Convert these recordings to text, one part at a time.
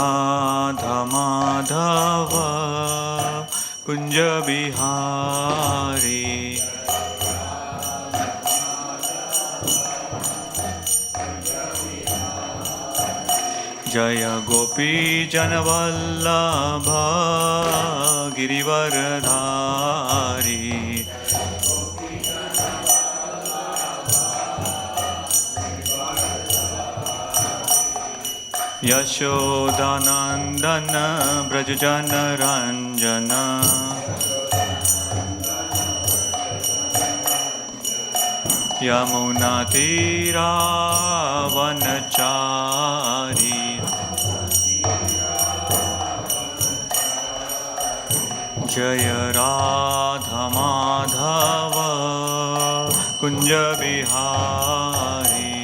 Radha Madhava Kunja Bihari Jaya Gopi Janavallabha Girivaradhari Yashodanandana Brajajana Ranjana Yamunatira Vanachari Jaya Radha Madhava Kunja Bihari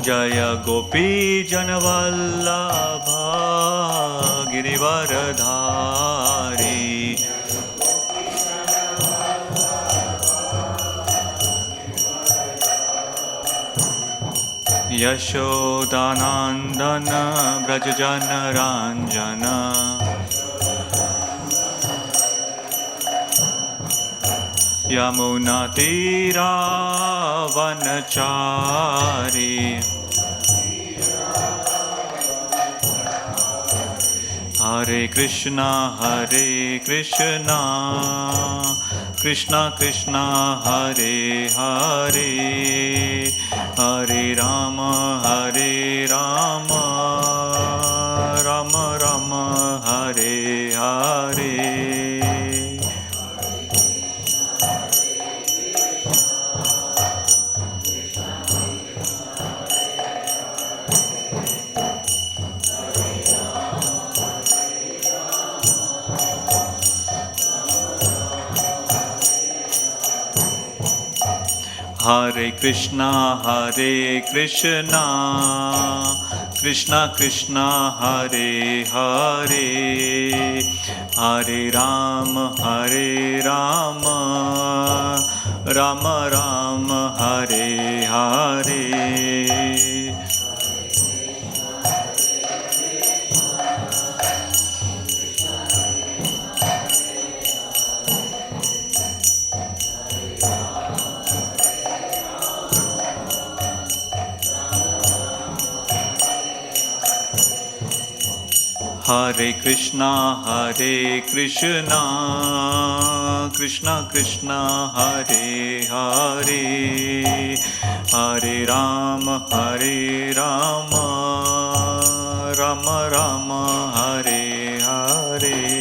Jaya Gopi Janavallabha Girivaradhari Yashodanandana Brajajana Ranjana Yamunatira Vanachari Hare Krishna Krishna Krishna Hare Hare Hare Rama Rama Rama Hare Hare Hare Krishna Krishna Krishna Hare Hare Hare Rama Rama Rama Hare Hare Hare Krishna Krishna Krishna Hare Hare Hare Rama Rama Rama Hare Hare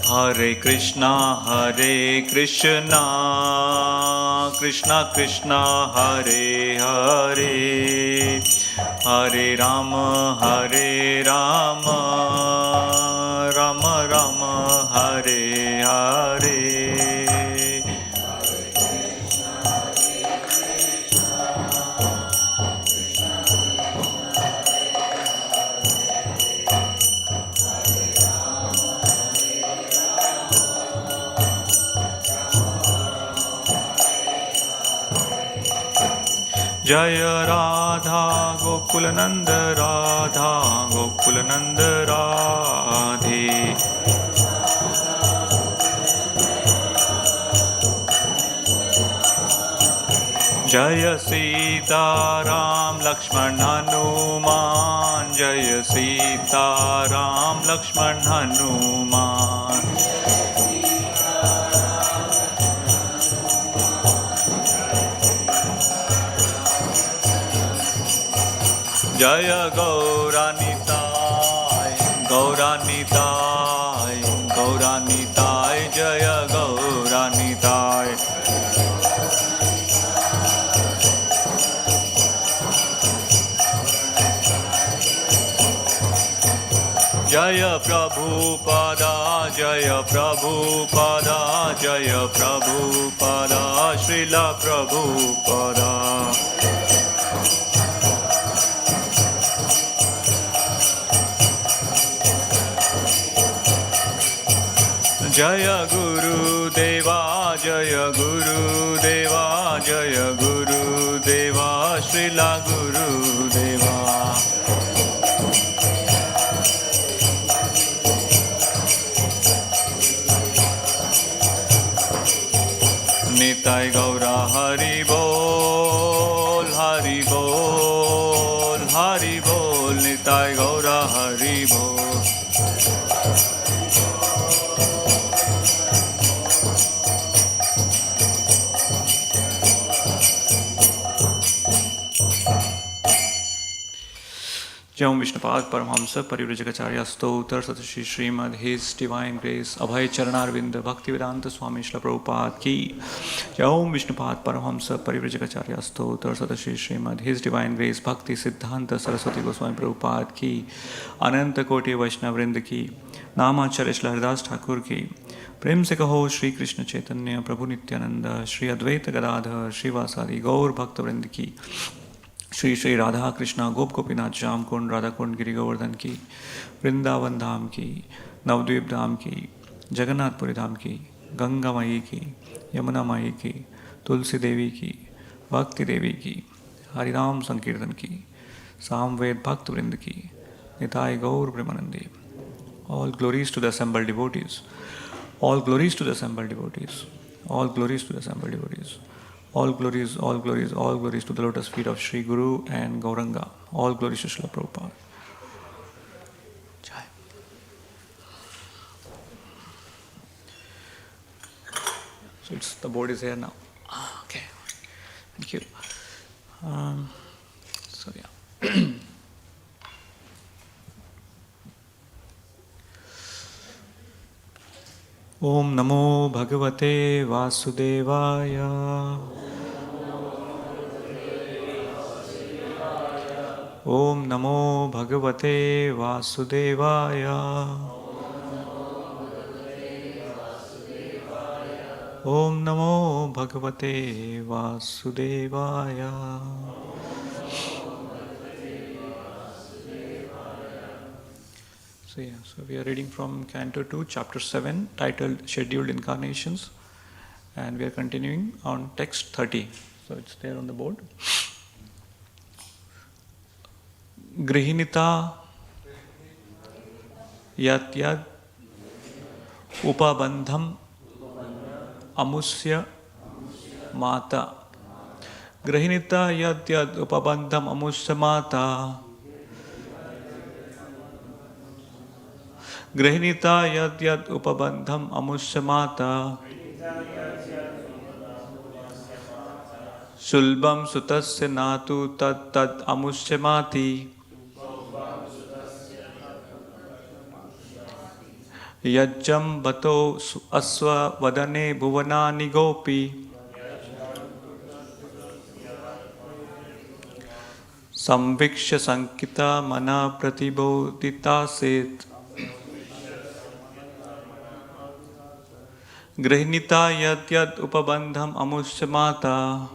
Hare Krishna Krishna Krishna Hare Hare Hare Rama Rama Rama Hare Hare Jaya Radha Gokulananda Radha Gokulananda Radhe Jaya Sita Ram Lakshman Hanuman Jaya Sita Ram Lakshman Hanuman Jaya Gauranitai Jaya Gauranitai जय प्रभुपादा जय प्रभुपादा जय प्रभुपादा श्रील प्रभुपादा जय गुरुदेवा जय गुरुदेवा जय गुरुदेवा श्रील गुरुदेवा निताय गौरा हरि बोल हरि बोल हरि बोल निताय गौरा हरि बोल जय ओम विष्णुपाद परमहंस परिव्रजकाचार्य स्तोत्र Satish Shrimad his divine grace अभय चरणारविंद भक्तिवेदांत स्वामी श्रील प्रभुपाद की जय ओम विष्णुपाद परमहंस परिव्रजकाचार्य स्तोत्र Satish Shrimad his divine grace भक्ति सिद्धांत सरस्वती गोस्वामी प्रभुपाद की अनंत कोटि वैष्णववृंद की नामाचार्य श्री हरिदास ठाकुर की प्रेम से कहो श्री कृष्ण चैतन्य प्रभु नित्यानंद श्री अद्वैत गदाधर श्रीवासादि गौर भक्तवृंद की श्री श्री राधा कृष्णा गोप गोपीनाथ श्याम कुंड राधा कुंड गिरि गोवर्धन की वृंदावन धाम की नवद्वीप धाम की जगन्नाथपुरी धाम की गंगा माई की यमुना माई की तुलसी देवी की भक्ति देवी की हरिनाम संकीर्तन की सामवेद भक्त वृंद की Nitai Gaur Premanandi all glories to the assembled devotees all glories to the assembled devotees all glories to the assembled devotees All glories, all glories, all glories to the lotus feet of Sri Guru and Gauranga. All glories to Srila Prabhupada. Jai. So the board is here now. Okay. Thank you. So yeah. Om Namo Bhagavate Vasudevaya. Om Namo Bhagavate Vasudevaya. Om Namo Bhagavate Vasudevaya. So we are reading from Canto 2, Chapter 7, titled Scheduled Incarnations, and we are continuing on text 30. So it's there on the board. Grihinita yat yad upabandham amusya mata. Grihinita yat yad upabandham amusya mata. Grihinita yad yad upabandham amusya mata. Sulbam sutasya natu tad tad amusya mati. Yajjam bato asva vadane bhuvanani gopi. Samviksha sankita mana pratibodhita set. Grihinita yad yad upabandham amusya mata.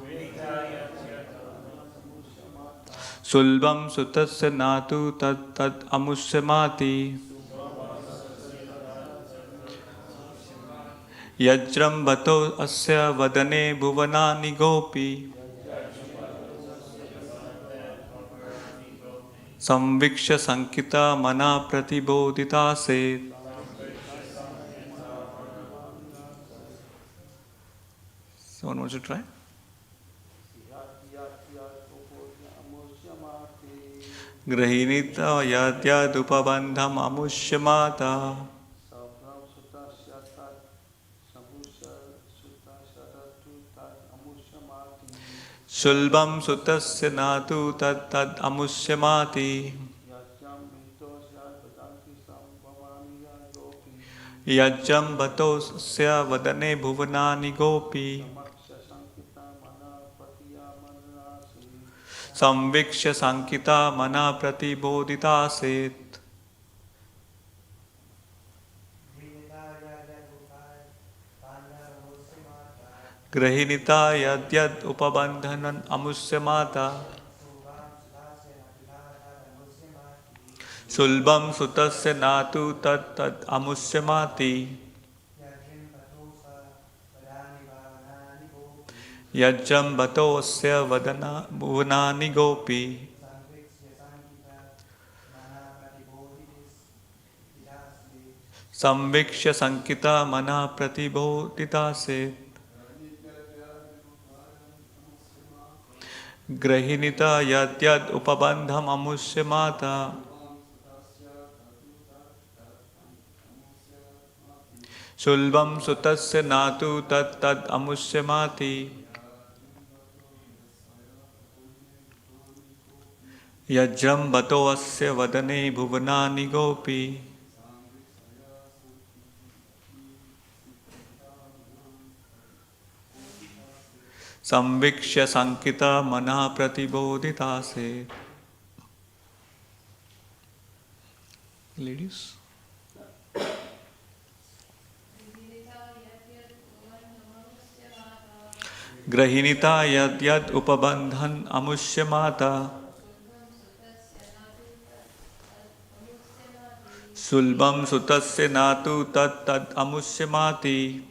Sulbam sutasya natu tad tad amusya mati. Yajram bato asya vadane bhuvanani gopi. Samviksha sankita mana pratibodhita set. Someone wants to try? Grihinita yad yad upabandham amusya mata. Sulbam sutasya natu tad tad amusya mati. Yajjam batosya vadane bhuvanani gopi. Samviksha sankita mana pratibodhita set. So, one more should try. Grihinita yad yad upabandham amusya mata. Sulbam sutasya natu tad tad amusya mati. Yajjam bato asya vadane bhuvanani gopi. Samviksha sankita mana pratibodhita set. Someone wants to try? Grihinita yad yad upabandham amusya mata. Sulbam sutasya natu tad tad amusya mati. Yajjam bato asya vadane bhuvanani gopi. Samviksha sankita mana pratibodhita set. Grahinita yad yad upabandhanan amusya mata. Sulbam sutasya natu tat tad amusya mati. Yajjam batosya vadana bhuvanani gopi. Samvikshya sankita mana pratibodhitase. Grahinita yad yad upabandham amusya mata. Sulvam sutasya natu tat tad amusya mati. Yajram bato asya vadane bhuvanani gopi. Samvikshya sankita mana pratibodhitase. Ladies. Grahinita yad yad upabandhan amusya mata. Sulbam sutasya natu tat tad amusya mati.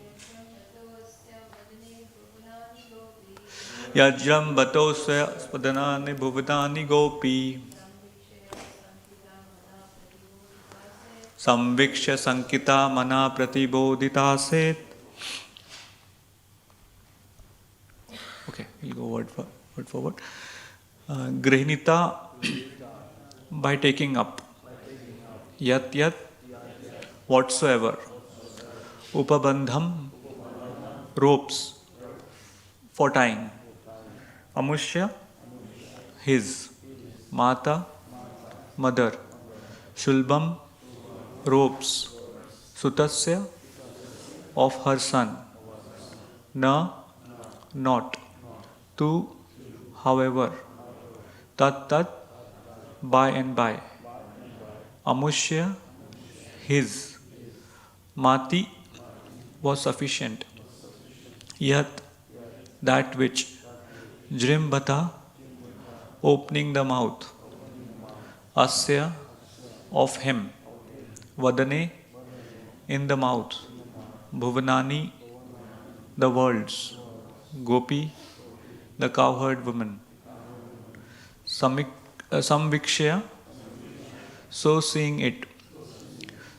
Yajram batosya spadhanani bhuvanani gopi. Samvikshya sankita mana pratibodhitaset. Okay, we'll go word for word. Grahinita, by taking up. Yat yat, whatsoever. Upabandham, ropes for tying. Amushya, his. Mata, mother. Shulbam, ropes. Sutasya, of her son. Na, not. Tu, however. Tat tat, by and by. Amushya, his. Mati, was sufficient. Yat, that which. Jrimbata, opening the mouth. Asya, of him. Vadane, in the mouth. Bhuvanani, the worlds. Gopi, the cowherd woman. Samvikshya, so seeing it.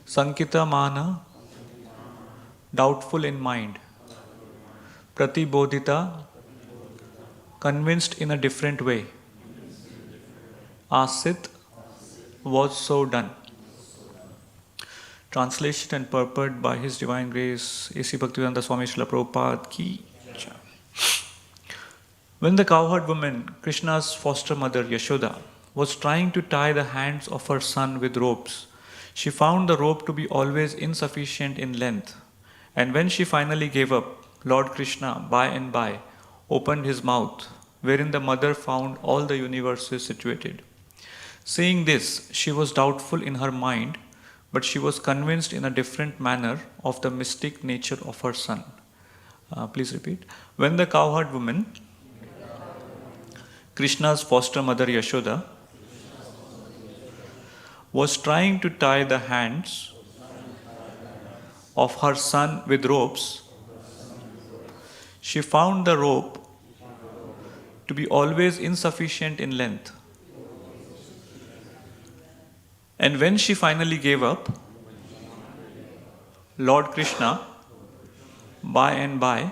Sankita mana, doubtful in mind. Pratibodhita, convinced in a different way. Asit, was so done. Translation and purport by His Divine Grace A.C. Bhaktivedanta Swami Srila Prabhupada ki. When the cowherd woman, Krishna's foster mother Yashoda, was trying to tie the hands of her son with ropes, she found the rope to be always insufficient in length. And when she finally gave up, Lord Krishna, by and by, opened his mouth, wherein the mother found all the universes situated. Seeing this, she was doubtful in her mind, but she was convinced in a different manner of the mystic nature of her son. Please repeat. When the cowherd woman, Krishna's foster mother Yashoda, was trying to tie the hands of her son with ropes, she found the rope to be always insufficient in length. And when she finally gave up, Lord Krishna, by and by,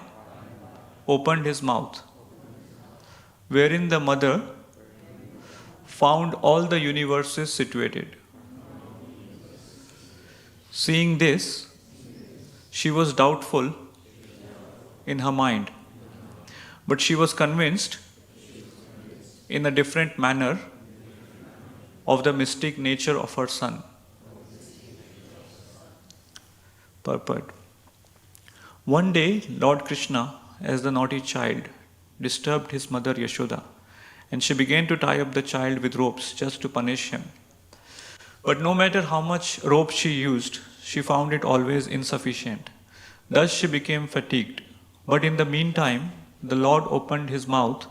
opened his mouth, wherein the mother found all the universes situated. Seeing this, she was doubtful in her mind, but she was convinced in a different manner of the mystic nature of her son. Purport. One day, Lord Krishna, as the naughty child, disturbed his mother Yashoda, and she began to tie up the child with ropes just to punish him. But no matter how much rope she used, she found it always insufficient. Thus she became fatigued. But in the meantime, the Lord opened his mouth,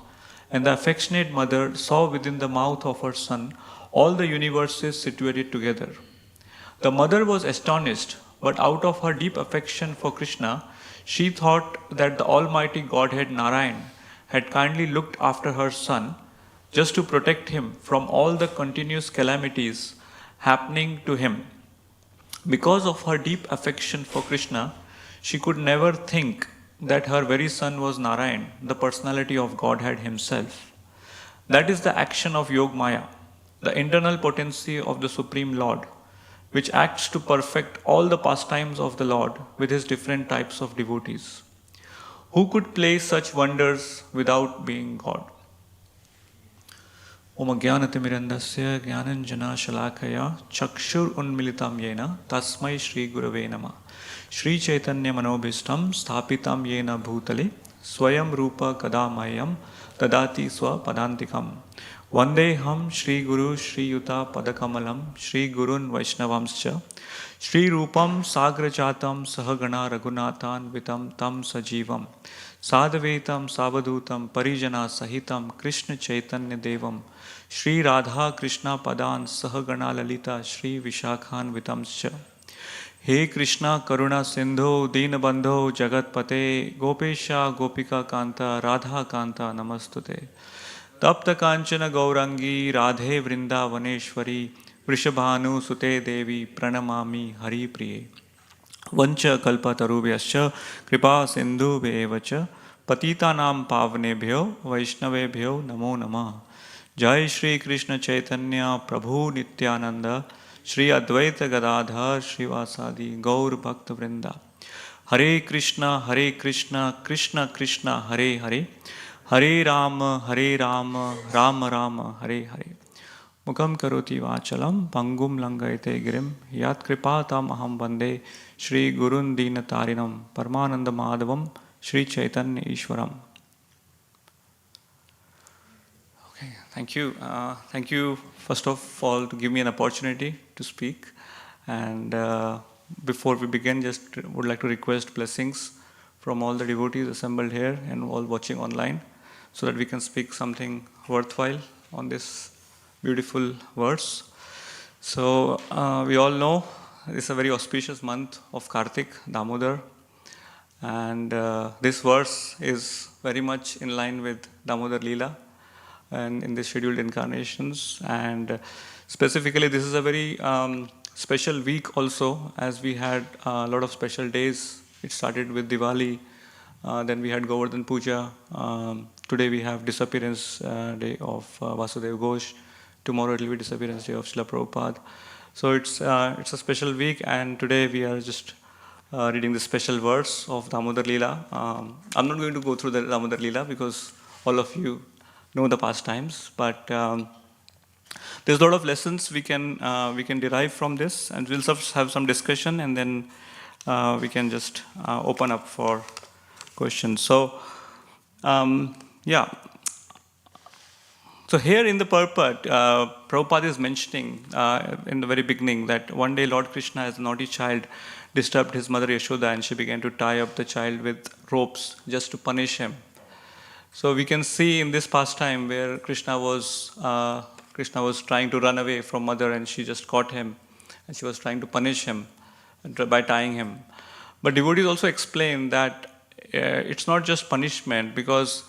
and the affectionate mother saw within the mouth of her son all the universes situated together. The mother was astonished, but out of her deep affection for Krishna, she thought that the Almighty Godhead Narayan had kindly looked after her son just to protect him from all the continuous calamities happening to him. Because of her deep affection for Krishna, she could never think that her very son was Narayan, the personality of Godhead himself. That is the action of Yog Maya, the internal potency of the Supreme Lord, which acts to perfect all the pastimes of the Lord with his different types of devotees. Who could play such wonders without being God? Om Jnanatimirandasya Jnananjana Shalakaya Chakshur Unmilitam Yena Tasmai Shri Gurave Nama Shri Chaitanya Manobhistam Sthapitam Yena Bhutale Swayam Rupa Kadamayam Tadati Swa Padantikam Vandeham Shri Guru Shri Yuta Padakamalam Shri Gurun Vaishnavamscha Shri Rupam Sagrajatam Sahagana Raghunathan Vitam Tam Sajivam Sadhavetam Savadutam Parijana Sahitam Krishna Chaitanya Devam Shri Radha Krishna Padan Sahagana Lalita Shri Vishakhan Vitamscha He Krishna Karuna Sindho Deenabandho Jagatpate Gopesha Gopika Kanta Radha Kanta Namastute Tapta Kanchana Gaurangi Radhe Vrindavaneshwari Vrishabhanu Sute Devi Pranamami Hari Priye Vancha Kalpatarubhyascha Kripa Sindhu Bevacha Patitanam Pavnebhyo Vaishnavebhyo Namo Namah Jai Shri Krishna Chaitanya Prabhu Nityananda Shri Advaita Gadadhar Srivasadi Gaur Bhakta Vrinda Hare Krishna Krishna Krishna Hare Hare Hare Rama Rama Rama Hare Hare Mukam karoti vachalam pangum langayate girim yat kripatam aham bande Shri Gurun Deenatarinam Paramananda Madhavam Shri Chaitanya Ishwaram. Okay, thank you. Thank you first of all to give me an opportunity to speak. And before we begin, just would like to request blessings from all the devotees assembled here and all watching online, so that we can speak something worthwhile on this beautiful verse. So we all know this is a very auspicious month of Kartik, Damodar, and this verse is very much in line with Damodar Leela and in the scheduled incarnations. And specifically, this is a very special week also, as we had a lot of special days. It started with Diwali, then we had Govardhan Puja. Today we have disappearance day of Vasudev Ghosh. Tomorrow it will be disappearance day of Srila Prabhupada. So it's a special week, and today we are just reading the special verse of Damodar Leela. I'm not going to go through the Damodar Leela because all of you know the pastimes, but there's a lot of lessons we can derive from this, and we'll have some discussion, and then we can just open up for questions. So, yeah. So here in the purport, Prabhupada is mentioning in the very beginning that one day Lord Krishna, as a naughty child, disturbed his mother Yashoda, and she began to tie up the child with ropes just to punish him. So we can see in this pastime where Krishna was trying to run away from mother, and she just caught him, and she was trying to punish him by tying him. But devotees also explain that it's not just punishment, because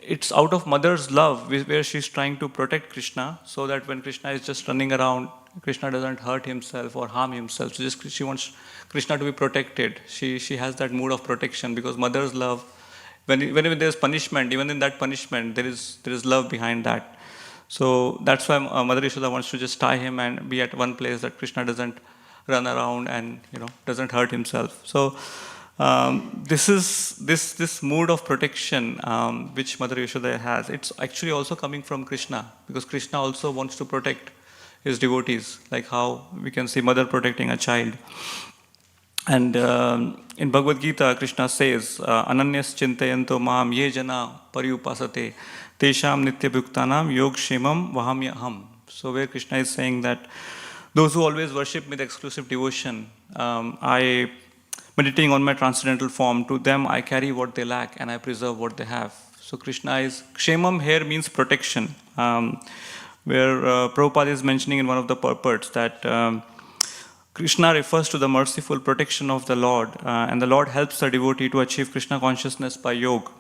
it's out of mother's love where she's trying to protect Krishna, so that when Krishna is just running around, Krishna doesn't hurt himself or harm himself. So just she wants Krishna to be protected. She has that mood of protection, because mother's love, when there's punishment, even in that punishment, there is love behind that. So that's why Mother Yashoda wants to just tie him and be at one place, that Krishna doesn't run around and doesn't hurt himself. So this is this mood of protection which Mother Yashoda has. It's actually also coming from Krishna, because Krishna also wants to protect his devotees, like how we can see mother protecting a child. And in Bhagavad Gita, Krishna says, Ananyas chintayanto maam ye jana paryupasate tesham nitya bhuktanam yog shemam vahamyaham. So where Krishna is saying that those who always worship with exclusive devotion, I meditating on my transcendental form. To them, I carry what they lack and I preserve what they have. So Krishna is, Kshemam here means protection, where Prabhupada is mentioning in one of the purports that Krishna refers to the merciful protection of the Lord, and the Lord helps the devotee to achieve Krishna consciousness by yoga.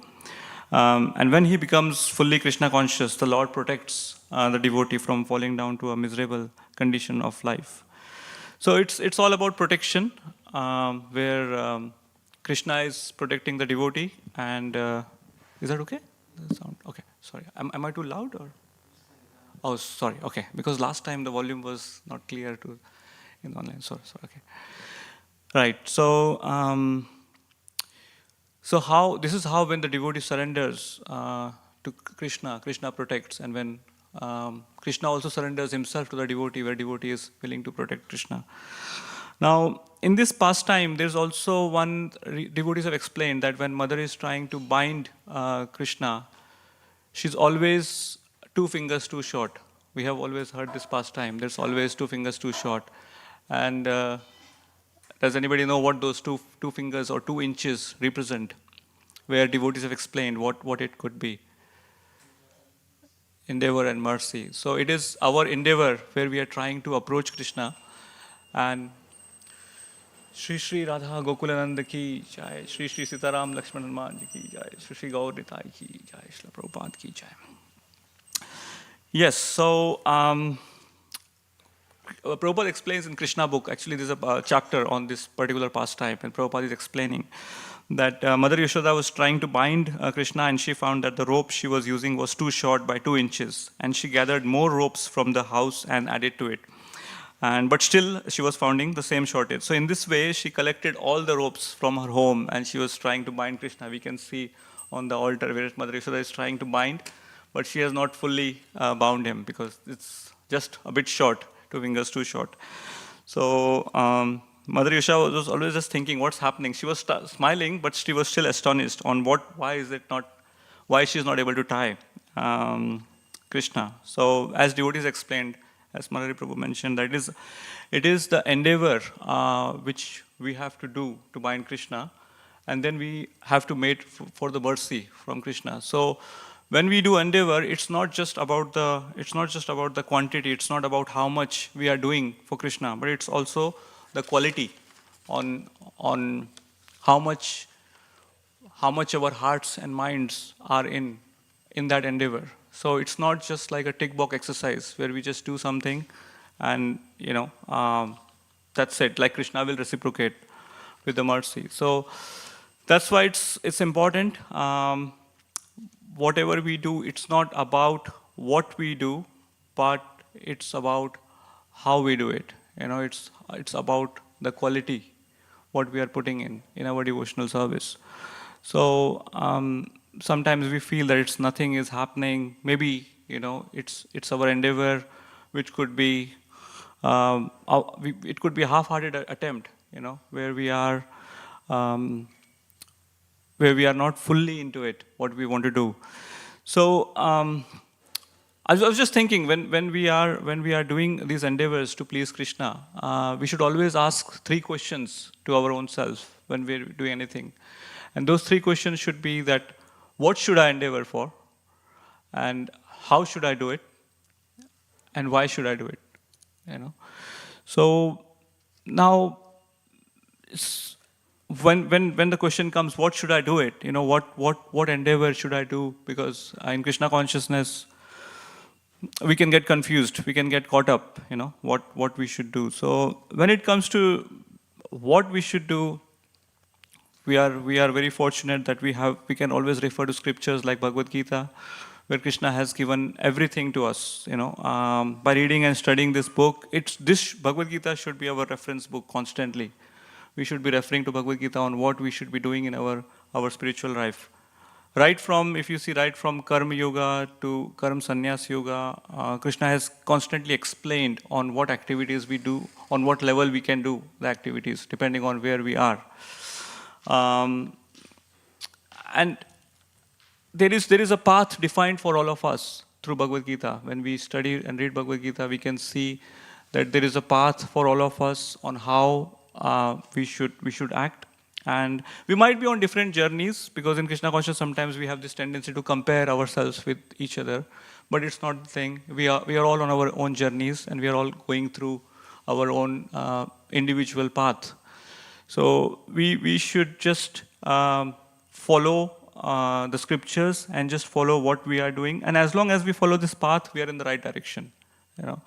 And when he becomes fully Krishna conscious, the Lord protects the devotee from falling down to a miserable condition of life. So it's all about protection, where Krishna is protecting the devotee. And is that okay? The sound? Okay, sorry. Am I too loud or? Oh, sorry. Okay, because last time the volume was not clear to in online. Sorry. Okay. Right. So how this is how when the devotee surrenders to Krishna, Krishna protects, and when Krishna also surrenders himself to the devotee, where devotee is willing to protect Krishna. Now, in this pastime, there's also one devotees have explained that when mother is trying to bind Krishna, she's always 2 fingers too short. We have always heard this pastime. There's always 2 fingers too short, and does anybody know what those two fingers or 2 inches represent? Where devotees have explained what it could be. Endeavor and mercy. So it is our endeavor where we are trying to approach Krishna. And Shri Shri Radha Gokulananda ki jai, Shri Shri Sitaram Lakshman Hanuman ji ki jai, Shri Shri Gaur Nitai ki jai, Shri Prabhupada ki jai. Yes, so Prabhupada explains in Krishna book, actually there's a chapter on this particular pastime, and Prabhupada is explaining that Mother Yashoda was trying to bind Krishna, and she found that the rope she was using was too short by 2 inches, and she gathered more ropes from the house and added to it. But still, she was finding the same shortage. So in this way, she collected all the ropes from her home, and she was trying to bind Krishna. We can see on the altar where Mother Yashoda is trying to bind, but she has not fully bound him because it's just a bit short, 2 fingers too short. So Mother Yashoda was always just thinking, what's happening? She was smiling, but she was still astonished on why she is not able to tie Krishna. So as devotees explained, as Malari Prabhu mentioned, that it is the endeavor which we have to do to bind Krishna, and then we have to wait for the mercy from Krishna. So when we do endeavor, it's not just about the quantity, it's not about how much we are doing for Krishna, but it's also the quality on how much our hearts and minds are in that endeavor. So it's not just like a tick box exercise where we just do something and that's it, like Krishna will reciprocate with the mercy. So that's why it's important. Whatever we do, it's not about what we do, but it's about how we do it. It's about the quality, what we are putting in our devotional service. So sometimes we feel that nothing is happening. Maybe it's our endeavor, which could be it could be a half-hearted attempt, where we are not fully into it, what we want to do. So I was just thinking, when we are doing these endeavors to please Krishna, we should always ask 3 questions to our own self when we're doing anything. And those 3 questions should be that, what should I endeavor for? And how should I do it? And why should I do it? So now, when the question comes, what should I do it? What endeavor should I do? Because in Krishna consciousness, we can get confused, we can get caught up, what we should do. So when it comes to what we should do, we are very fortunate that we can always refer to scriptures like Bhagavad Gita, where Krishna has given everything to us. By reading and studying this book, this Bhagavad Gita should be our reference book constantly. We should be referring to Bhagavad Gita on what we should be doing in our spiritual life. Right from Karma Yoga to Karma Sannyas Yoga, Krishna has constantly explained on what activities we do, on what level we can do the activities, depending on where we are. And there is a path defined for all of us through Bhagavad Gita. When we study and read Bhagavad Gita, we can see that there is a path for all of us on how we should act. And we might be on different journeys, because in Krishna consciousness sometimes we have this tendency to compare ourselves with each other. But it's not the thing. We are all on our own journeys, and we are all going through our own individual path. So we should just follow the scriptures and just follow what we are doing. And as long as we follow this path, we are in the right direction. You know,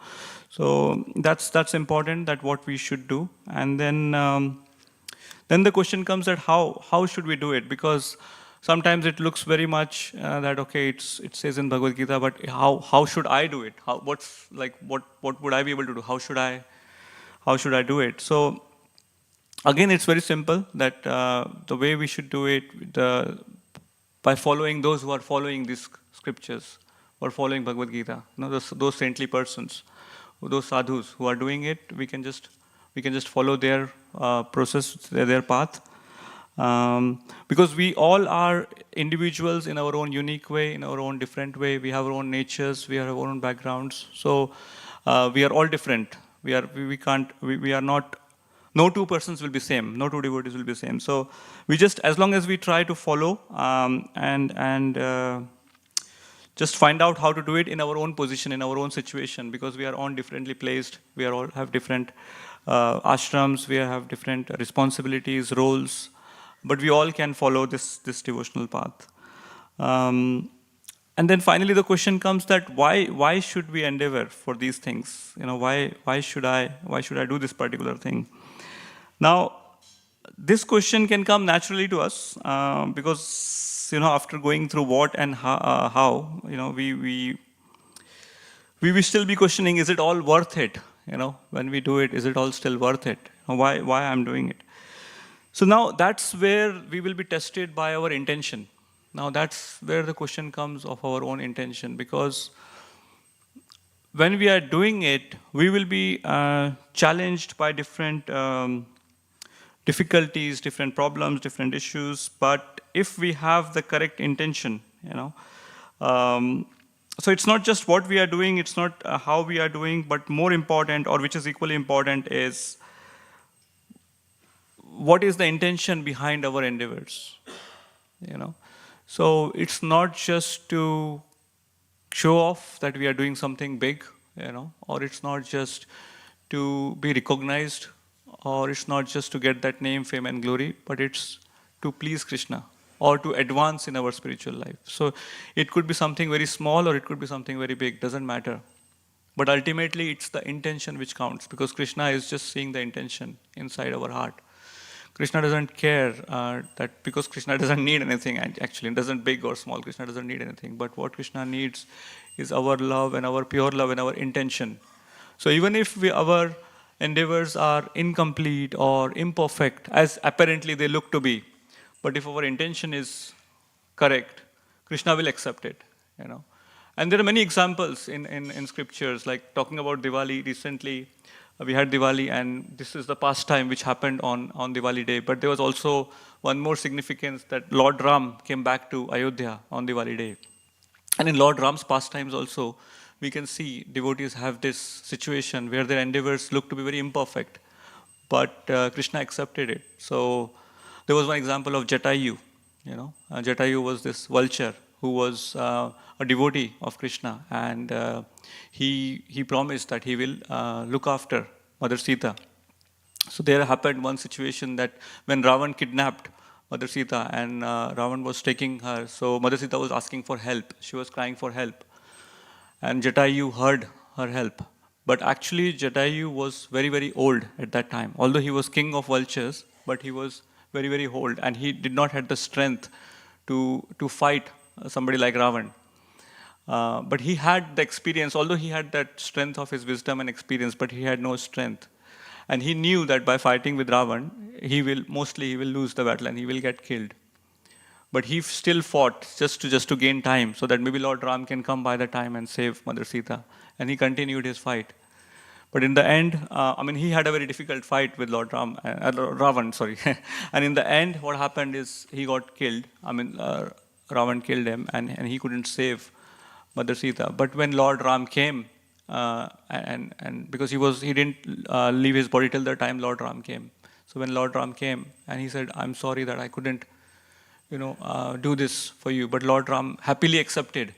so that's important. That what we should do. And then the question comes that how should we do it? Because sometimes it looks very much that okay, it says in Bhagavad Gita, but how should I do it? What would I be able to do? How should I do it? So again, it's very simple that the way we should do it, by following those who are following these scriptures, or following Bhagavad Gita, those saintly persons, those sadhus who are doing it, we can just follow their process, their path. Because we all are individuals in our own unique way, in our own different way. We have our own natures, we have our own backgrounds. So we are all different. We are not. No two persons will be same. No two devotees will be same. So we just, as long as we try to follow and just find out how to do it in our own position, in our own situation, because we are all differently placed. We are all have different ashrams. We have different responsibilities, roles, but we all can follow this devotional path. And then finally, the question comes that why should we endeavor for these things? Why should I do this particular thing? Now, this question can come naturally to us because after going through what and how we will still be questioning: is it all worth it? When we do it, is it all still worth it? Why I'm doing it? So now that's where we will be tested by our intention. Now that's where the question comes of our own intention, because when we are doing it, we will be challenged by different difficulties, different problems, different issues. But if we have the correct intention, so it's not just what we are doing, it's not how we are doing, but more important, or which is equally important, is what is the intention behind our endeavors. So it's not just to show off that we are doing something big, or it's not just to be recognized, or it's not just to get that name, fame, and glory, but it's to please Krishna or to advance in our spiritual life. So it could be something very small or it could be something very big, doesn't matter. But ultimately, it's the intention which counts, because Krishna is just seeing the intention inside our heart. Krishna doesn't care that, because Krishna doesn't need anything, actually. It doesn't big or small. Krishna doesn't need anything. But what Krishna needs is our love and our pure love and our intention. So even if our endeavors are incomplete or imperfect, as apparently they look to be, but if our intention is correct, Krishna will accept it. And there are many examples in scriptures, like talking about Diwali recently. We had Diwali, and this is the pastime which happened on Diwali day. But there was also one more significance, that Lord Ram came back to Ayodhya on Diwali day. And in Lord Ram's pastimes also, we can see devotees have this situation where their endeavors look to be very imperfect, but Krishna accepted it. So there was one example of Jatayu. Jatayu was this vulture who was a devotee of Krishna, and he promised that he will look after Mother Sita. So there happened one situation that when Ravan kidnapped Mother Sita and Ravan was taking her, so Mother Sita was asking for help. She was crying for help. And Jatayu heard her help. But actually Jatayu was very, very old at that time. Although he was king of vultures, but he was very, very old. And he did not have the strength to fight somebody like Ravan. But he had the experience, although he had that strength of his wisdom and experience, but he had no strength. And he knew that by fighting with Ravan, he will lose the battle and he will get killed. But he still fought just to gain time, so that maybe Lord Ram can come by the time and save Mother Sita. And he continued his fight. But in the end, he had a very difficult fight with Lord Ravan, sorry. And in the end, what happened is he got killed. Ravan killed him, and he couldn't save Mother Sita. But when Lord Ram came, and because he didn't leave his body till the time Lord Ram came. So when Lord Ram came and he said, I'm sorry that I couldn't, do this for you. But Lord Ram happily accepted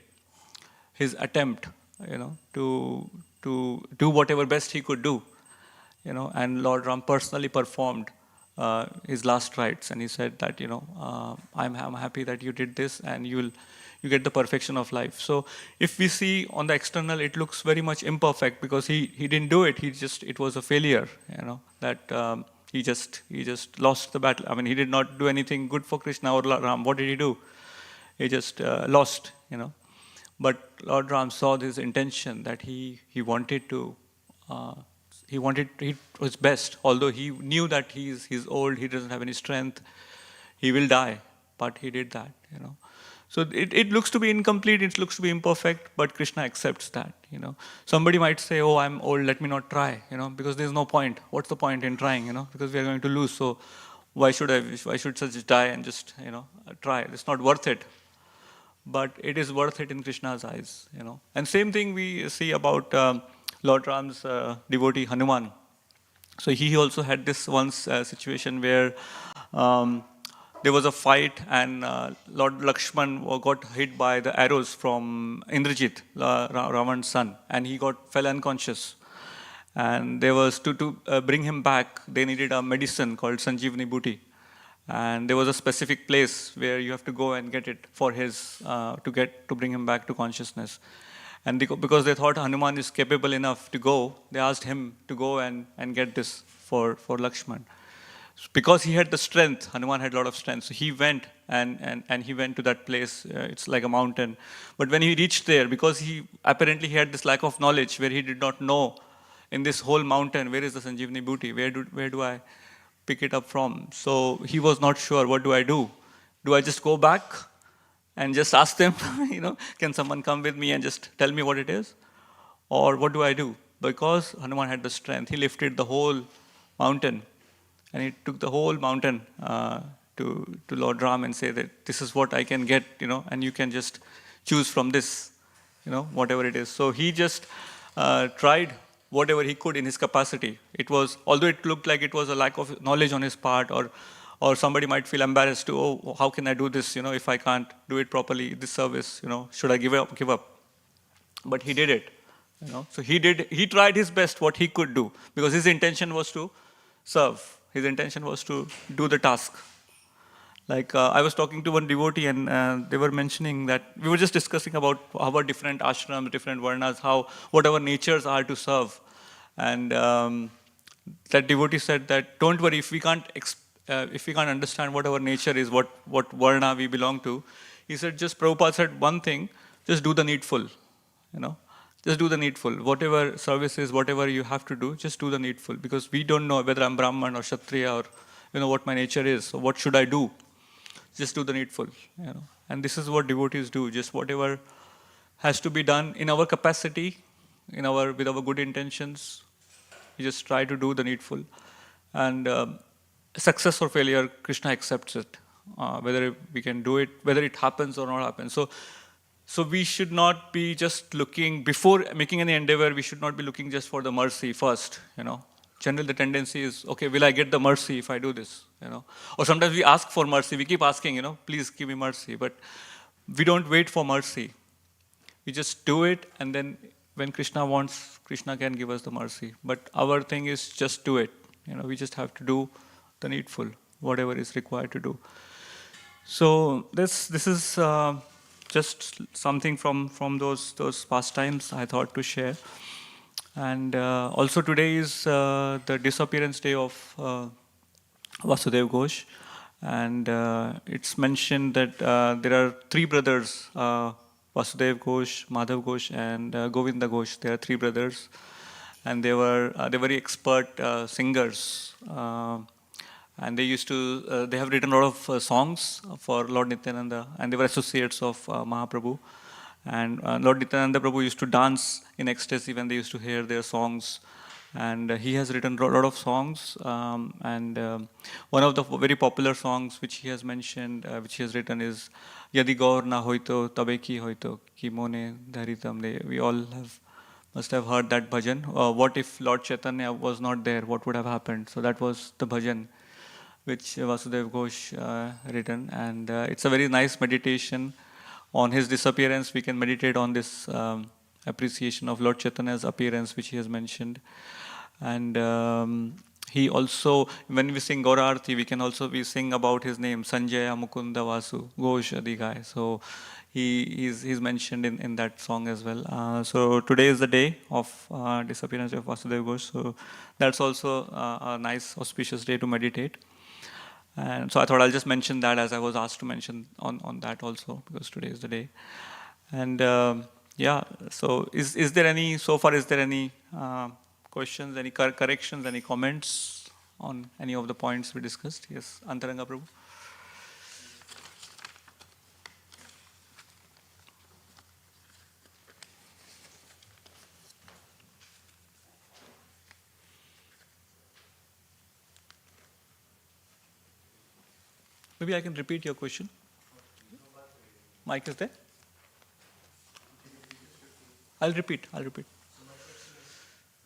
his attempt, to do whatever best he could do, and Lord Ram personally performed his last rites, and he said that, I'm happy that you did this, and you get the perfection of life. So if we see on the external, it looks very much imperfect because he didn't do it. It was a failure, that he just lost the battle. I mean, he did not do anything good for Krishna or Ram. What did he do? He just lost, But Lord Ram saw this intention that he wanted to, he was best. Although he knew that he's old, he doesn't have any strength, he will die, but he did that. So it looks to be incomplete, it looks to be imperfect, but Krishna accepts that. Somebody might say, oh, I'm old, let me not try, because there's no point. What's the point in trying, because we are going to lose. So why should just die and just, try? It's not worth it. But it is worth it in Krishna's eyes, And same thing we see about Lord Ram's devotee Hanuman. So he also had this once situation where there was a fight, and Lord Lakshman got hit by the arrows from Indrajit, Ravan's son, and he fell unconscious. And there was to bring him back, they needed a medicine called Sanjeevani Booty. And there was a specific place where you have to go and get it for his to bring him back to consciousness. And because they thought Hanuman is capable enough to go, they asked him to go and get this for Lakshman. Because he had the strength, Hanuman had a lot of strength, so he went and he went to that place. It's like a mountain. But when he reached there, because he had this lack of knowledge, where he did not know in this whole mountain, where is the Sanjeevani Booty? Where do I pick it up from? So he was not sure, what do I do? Do I just go back and just ask them, can someone come with me and just tell me what it is? Or what do I do? Because Hanuman had the strength, he lifted the whole mountain, and he took the whole mountain to Lord Ram and say that this is what I can get, and you can just choose from this, whatever it is. So he just tried whatever he could in his capacity. It was, although it looked like it was a lack of knowledge on his part, or somebody might feel embarrassed to, oh, how can I do this, if I can't do it properly, this service, should I give up? But he did it, So he tried his best, what he could do, because his intention was to serve. His intention was to do the task. Like I was talking to one devotee, and they were mentioning that we were just discussing about our different ashrams, different varnas, what our natures are to serve. And that devotee said that, don't worry, if we can't understand what our nature is, what varna we belong to, he said, just Prabhupada said one thing, just do the needful, Just do the needful. Whatever services, whatever you have to do, just do the needful. Because we don't know whether I'm Brahman or Kshatriya or, what my nature is. So what should I do? Just do the needful. And this is what devotees do. Just whatever has to be done in our capacity, with our good intentions, we just try to do the needful. And success or failure, Krishna accepts it. Whether we can do it, whether it happens or not happens. So we should not be just looking, before making any endeavor, we should not be looking just for the mercy first, Generally the tendency is, okay, will I get the mercy if I do this, Or sometimes we ask for mercy, we keep asking, please give me mercy. But we don't wait for mercy. We just do it, and then when Krishna wants, Krishna can give us the mercy. But our thing is just do it. We just have to do the needful, whatever is required to do. So this is just something from those pastimes I thought to share. And also today is the disappearance day of Vasudev Ghosh. And it's mentioned that there are three brothers, Vasudev Ghosh, Madhav Ghosh, and Govinda Ghosh. There are three brothers. And they were very expert singers. And they have written a lot of songs for Lord Nityananda, and they were associates of Mahaprabhu. And Lord Nityananda Prabhu used to dance in ecstasy when they used to hear their songs. And he has written a lot of songs. And one of the very popular songs which he has mentioned, which he has written is Yadi Gaur na hoito tabe ki hoito ki mone dharitam le. We all must have heard that bhajan. What if Lord Chaitanya was not there? What would have happened? So that was the bhajan which Vasudev Ghosh written, and it's a very nice meditation on his disappearance. We can meditate on this appreciation of Lord Chaitanya's appearance, which he has mentioned. And he also, when we sing Gaura Arti, we sing about his name, Sanjaya Mukunda Vasu, Ghosh Adigai. So he's mentioned in that song as well. So today is the day of disappearance of Vasudev Ghosh. So that's also a nice auspicious day to meditate. And so I thought I'll just mention that, as I was asked to mention on that also, because today is the day. And yeah, so is there any, so far, is there any questions, any corrections, any comments on any of the points we discussed? Yes, Antaranga Prabhu. Maybe I can repeat your question. Mic is there? I'll repeat. So my question is,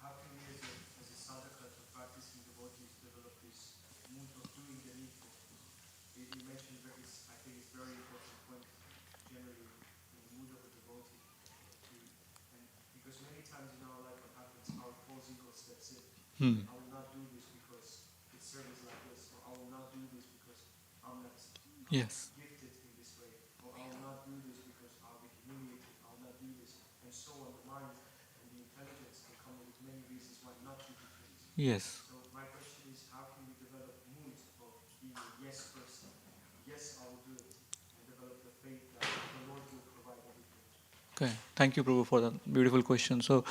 how can we as a sadhaka to practicing devotees develop this mood of doing the needful? You mentioned I think it's very important point generally in the mood of a devotee to, and because many times in our life what happens, our false ego steps in. I will not do this because it's service like this, or I will not do this because I'm not Yes. gifted in this way, or I will not do this because I'll be humiliated, I will not do this, and so on. The mind and the intelligence can come up with many reasons why not to do things. Yes. So my question is, how can we develop mood of being a yes person? Yes, I will do it, and develop the faith that the Lord will provide everything. Okay, thank you, Prabhu, for that beautiful question. So,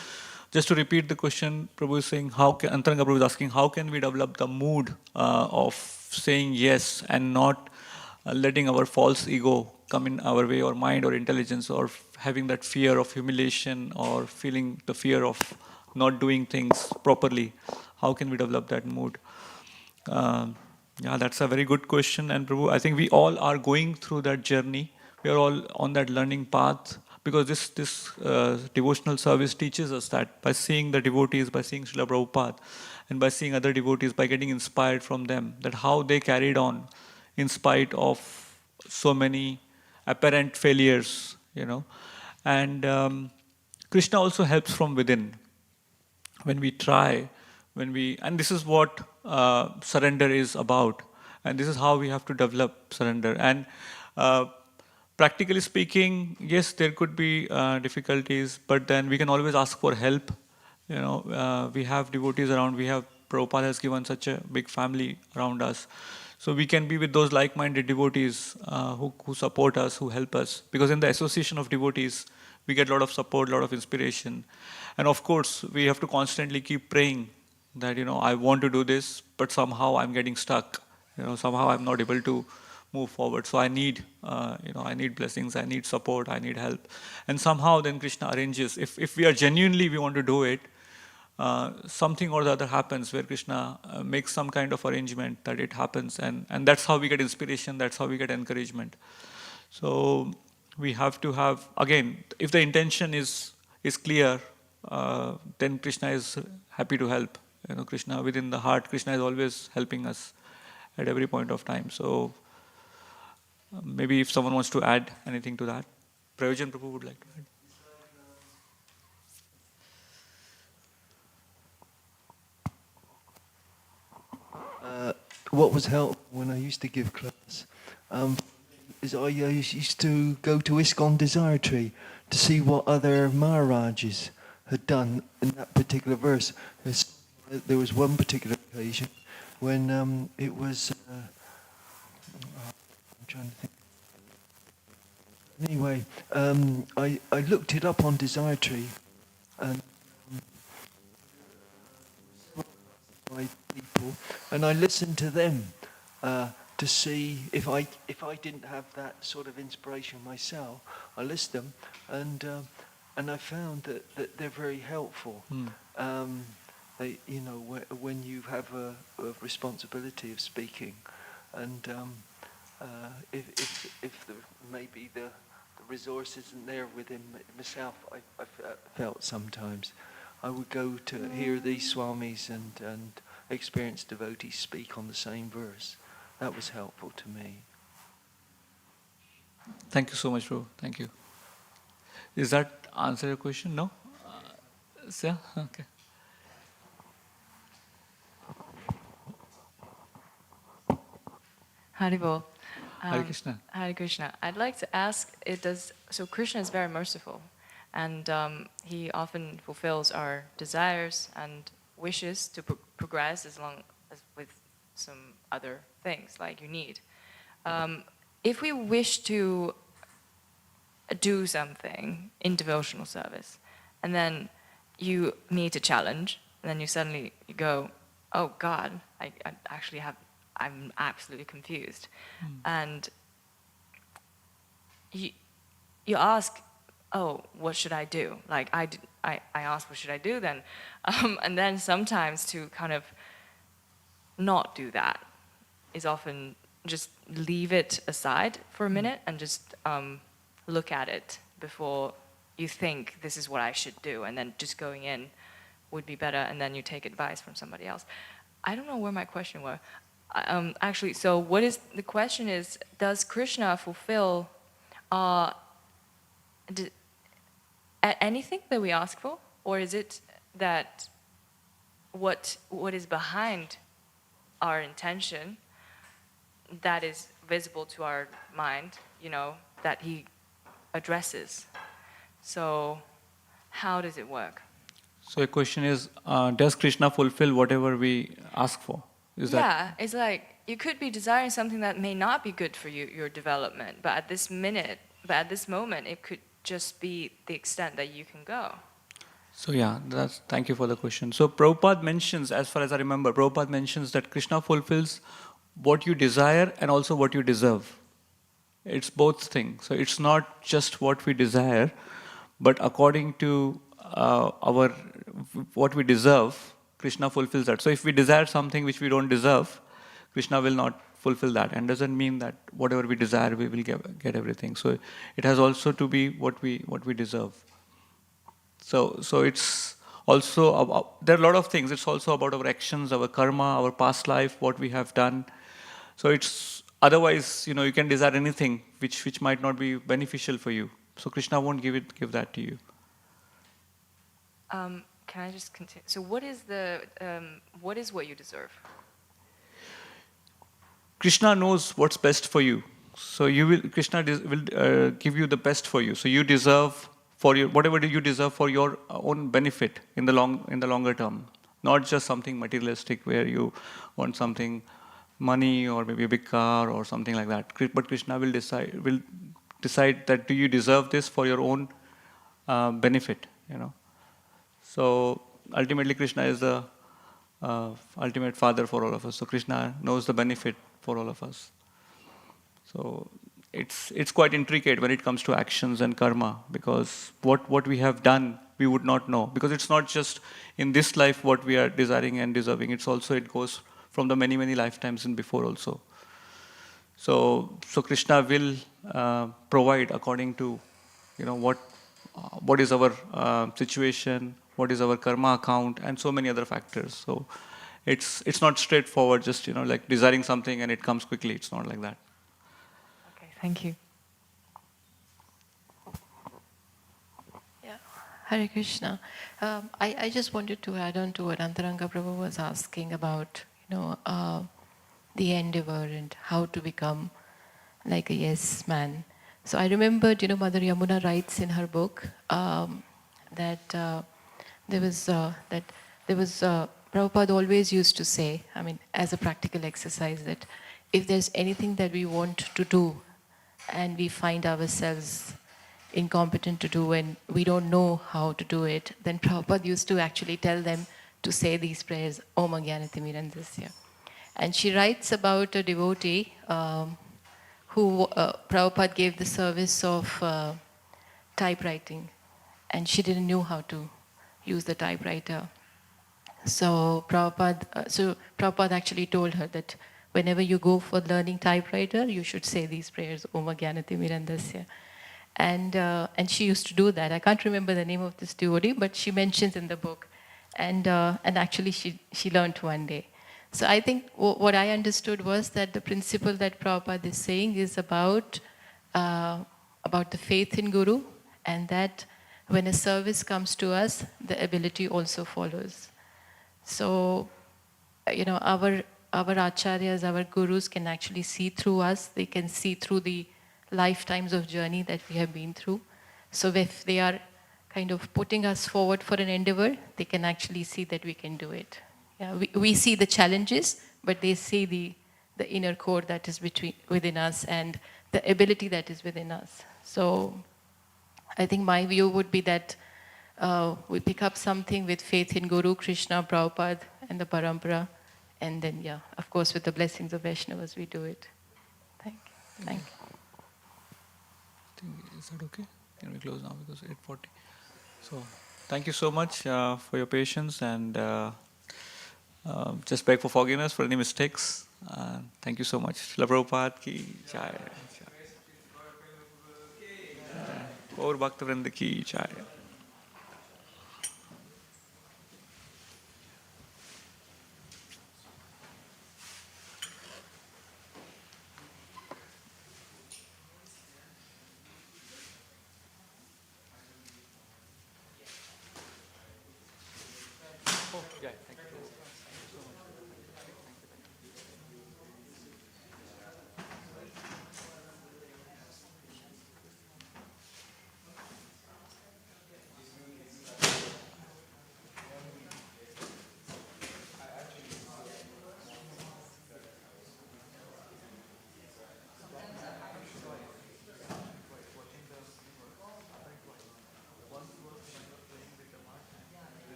just to repeat the question, Prabhu is saying, Antaranga Prabhu is asking, how can we develop the mood of saying yes and not letting our false ego come in our way, or mind or intelligence, or having that fear of humiliation, or feeling the fear of not doing things properly? How can we develop that mood? Yeah, that's a very good question. And Prabhu, I think we all are going through that journey. We are all on that learning path, because this devotional service teaches us that by seeing the devotees, by seeing Srila Prabhupada, and by seeing other devotees, by getting inspired from them, that how they carried on in spite of so many apparent failures, And Krishna also helps from within when we try, and this is what surrender is about, and this is how we have to develop surrender. And uh, practically speaking, yes, there could be difficulties, but then we can always ask for help. We have devotees around. We have Prabhupada has given such a big family around us, so we can be with those like-minded devotees who support us, who help us. Because in the association of devotees, we get a lot of support, a lot of inspiration. And of course, we have to constantly keep praying that, I want to do this, but somehow I'm getting stuck. Somehow I'm not able to move forward. So I need, I need blessings, I need support, I need help. And somehow then Krishna arranges. If we are genuinely, we want to do it, something or the other happens where Krishna makes some kind of arrangement that it happens. And that's how we get inspiration, that's how we get encouragement. So we have to have, again, if the intention is clear, then Krishna is happy to help. Krishna within the heart, Krishna is always helping us at every point of time. So maybe if someone wants to add anything to that, Prayojan Prabhu would like to add. What was helpful when I used to give class is I used to go to ISKCON Desire Tree to see what other Maharajas had done in that particular verse. There was one particular occasion when it was. I'm trying to think. Anyway, I looked it up on Desire Tree, and by people, and I listened to them to see if I didn't have that sort of inspiration myself. I listened to them, and I found that they're very helpful. They, when you have a responsibility of speaking, and if maybe the resource isn't there within myself, I felt sometimes. I would go to hear these swamis and experienced devotees speak on the same verse, that was helpful to me. Thank you so much, bro. Thank you. Is that answer your question? No? Yeah? Okay. Haribol. Hare Krishna. Hare Krishna. I'd like to ask, so Krishna is very merciful, and he often fulfills our desires and wishes to progress as long as with some other things like you need. If we wish to do something in devotional service, and then you meet a challenge, and then you go, oh God, I'm absolutely confused. And you ask, oh, what should I do? Like I asked, what should I do then? And then sometimes to kind of not do that is often just leave it aside for a minute and just look at it before you think this is what I should do, and then just going in would be better, and then you take advice from somebody else. I don't know where my question was. Actually, so the question is, does Krishna fulfill anything that we ask for, or is it that what is behind our intention that is visible to our mind, that he addresses? So how does it work? So your question is, does Krishna fulfill whatever we ask for? Is that? Yeah, it's like you could be desiring something that may not be good for your development, but at this moment, it could just be the extent that you can go. So yeah, thank you for the question. So Prabhupada mentions, as far as I remember, Prabhupada mentions that Krishna fulfills what you desire and also what you deserve. It's both things. So it's not just what we desire, but according to what we deserve, Krishna fulfills that. So if we desire something which we don't deserve, Krishna will not fulfill that, and doesn't mean that whatever we desire we will get everything. So it has also to be what we deserve. So it's also about, there are a lot of things. It's also about our actions, our karma, our past life, what we have done. So it's otherwise, you can desire anything which might not be beneficial for you. So Krishna won't give that to you. Can I just continue? So what is what you deserve? Krishna knows what's best for you. So Krishna will give you the best for you. So you deserve whatever you deserve for your own benefit in the longer term, not just something materialistic where you want something, money or maybe a big car or something like that. But Krishna will decide that do you deserve this for your own benefit, So ultimately, Krishna is the ultimate father for all of us. So Krishna knows the benefit for all of us. So it's quite intricate when it comes to actions and karma, because what we have done we would not know, because it's not just in this life what we are desiring and deserving. It goes from the many lifetimes and before also. So Krishna will provide according to what is our situation, what is our karma account, and so many other factors. So it's not straightforward, just like desiring something and it comes quickly. It's not like that. Okay, thank you. Yeah, Hare Krishna. I just wanted to add on to what Antaranga Prabhu was asking about, the endeavor and how to become like a yes man. So I remembered, Mother Yamuna writes in her book that Prabhupada always used to say, as a practical exercise, that if there's anything that we want to do and we find ourselves incompetent to do and we don't know how to do it, then Prabhupada used to actually tell them to say these prayers, Om Agyanatimirandasya. And she writes about a devotee who Prabhupada gave the service of typewriting, and she didn't know how to use the typewriter. So Prabhupada actually told her that whenever you go for learning typewriter, you should say these prayers, Om Agyanatimirandasya. And she used to do that. I can't remember the name of this devotee, but she mentions in the book. And actually she learned one day. So I think what I understood was that the principle that Prabhupada is saying is about the faith in Guru, and that when a service comes to us, the ability also follows. So, our acharyas, our gurus can actually see through us. They can see through the lifetimes of journey that we have been through. So if they are kind of putting us forward for an endeavor, they can actually see that we can do it. Yeah, we see the challenges, but they see the inner core that is within us and the ability that is within us. So I think my view would be that we pick up something with faith in Guru, Krishna, Prabhupada, and the Parampara. And then, yeah, of course, with the blessings of Vaishnavas, we do it. Thank you. Thank you. Is that okay? Can we close now because 8:40? So, thank you so much for your patience, and just beg for forgiveness for any mistakes. Thank you so much. Srila Prabhupada ki jai. Gaur Bhaktivinoda ki jai.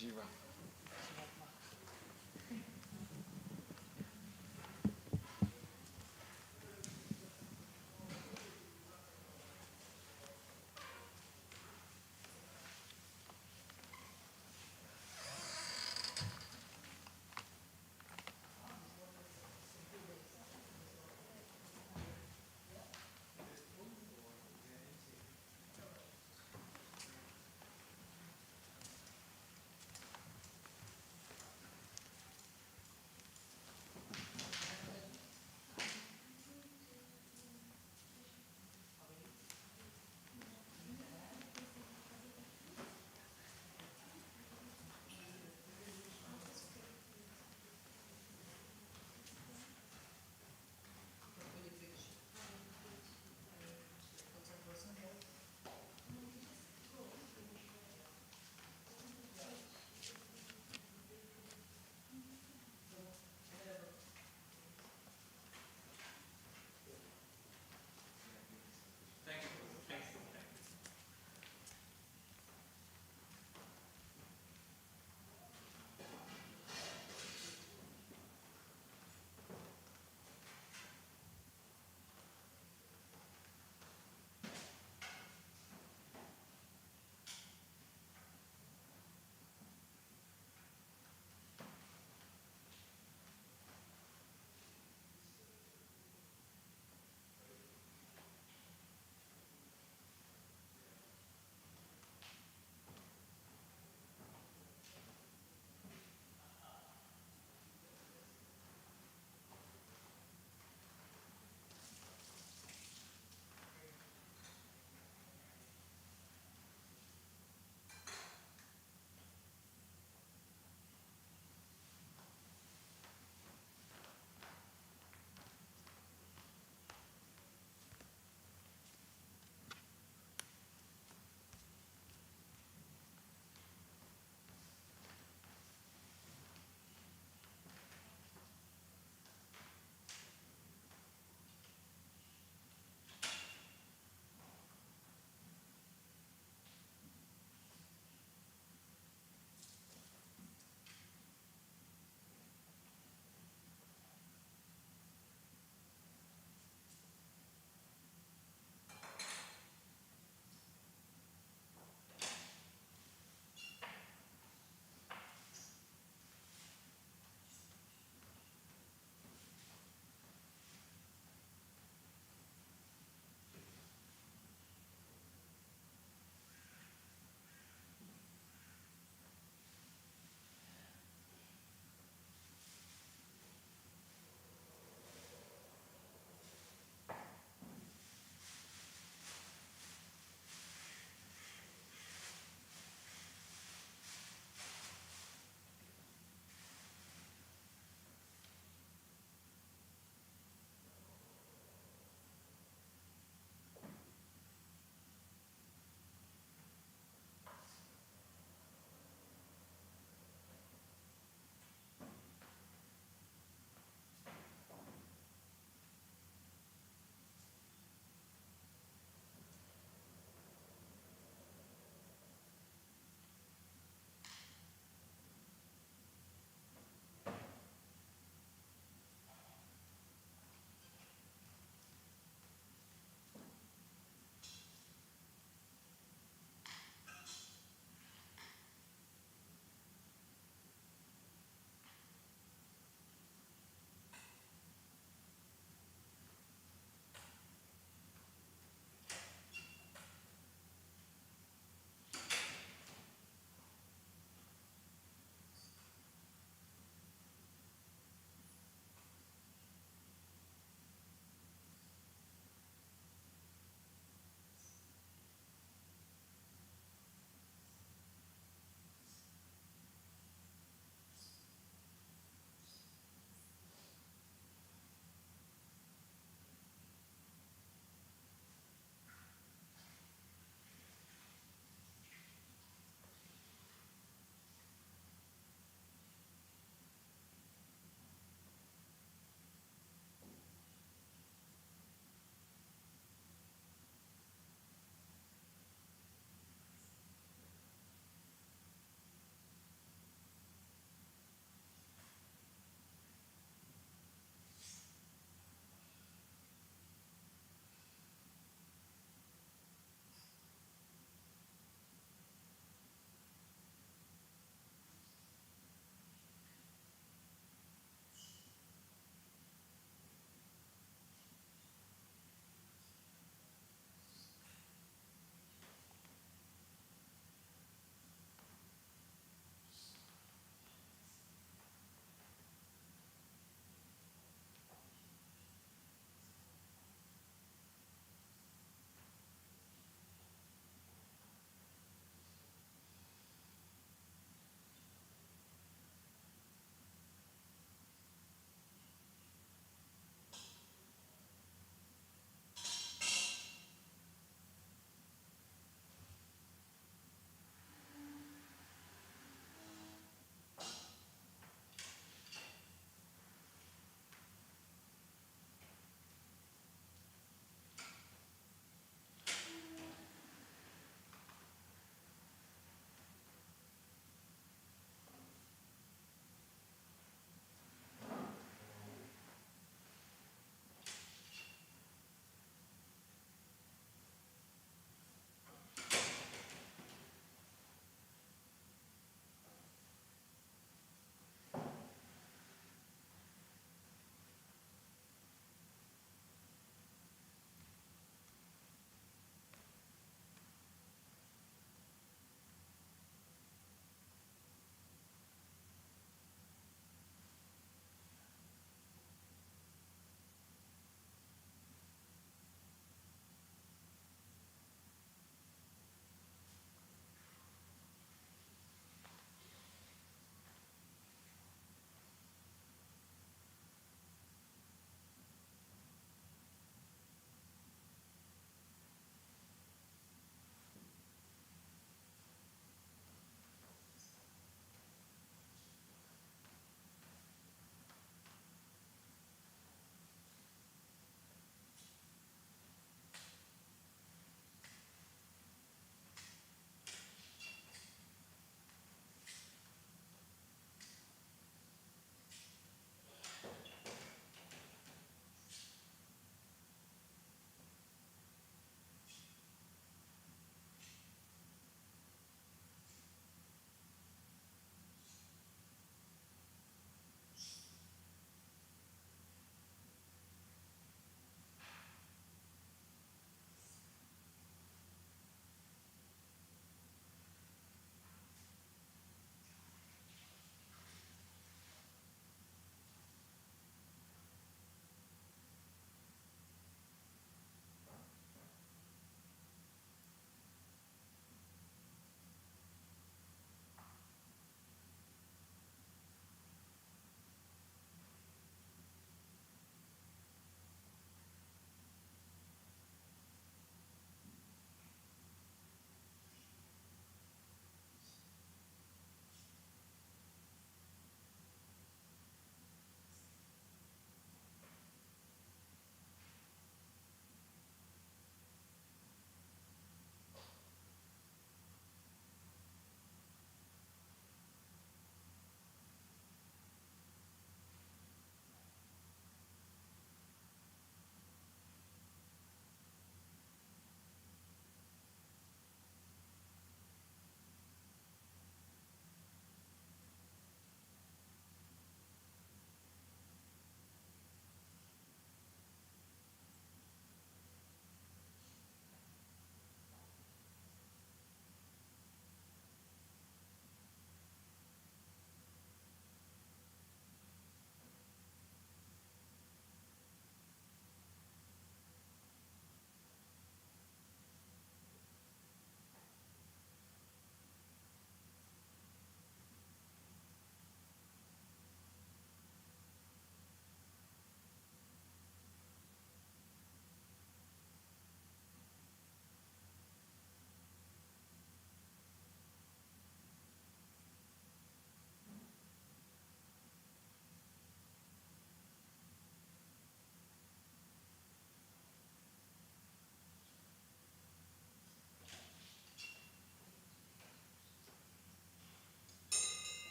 Jiva.